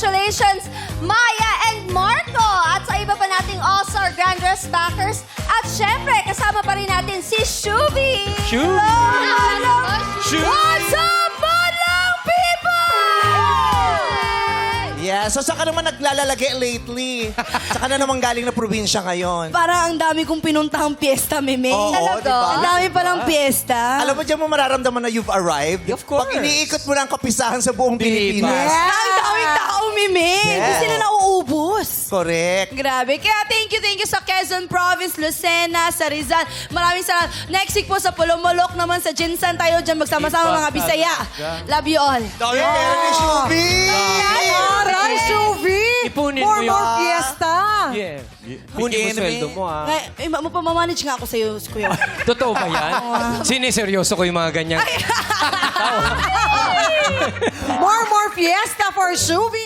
Congratulations, Maya and Marco! At sa iba pa nating All-Star Grand Dress backers. At syempre, kasama pa rin natin si Shubi! Shubi! Hello! Shubi! What's up, Madlang people? Yeah, so saan ka naman naglalalagay lately? Saan ka na naman galing na probinsya ngayon? Parang ang dami kong pinuntahang piyesta, Meme. Oo, Talaga? diba? Ang dami palang piyesta. Alam mo, dyan mo mararamdaman na you've arrived. Of course. Pag iniikot mo na ang kapisahan sa buong Diba? Pilipinas. Ang daming tao, Meme. Yeah. Hindi sila nauubos. Correct. Grabe. Kaya thank you sa Quezon Province, Lucena, sa Rizal. Maraming salamat. Next week po sa Pulomolok naman, sa Jinsan tayo dyan magsama-sama mga Bisaya. Love you all. Dami pera ni Shubi! Aray, Shuvi! Ipunin mo yun. More fiesta! Yeah. Bigyan mo sweldo mo, ah. Mapamanage nga ako sa'yo, Kuya. Totoo ba yan? Siniseryoso ko yung mga ganyan. More fiesta for Shuvi!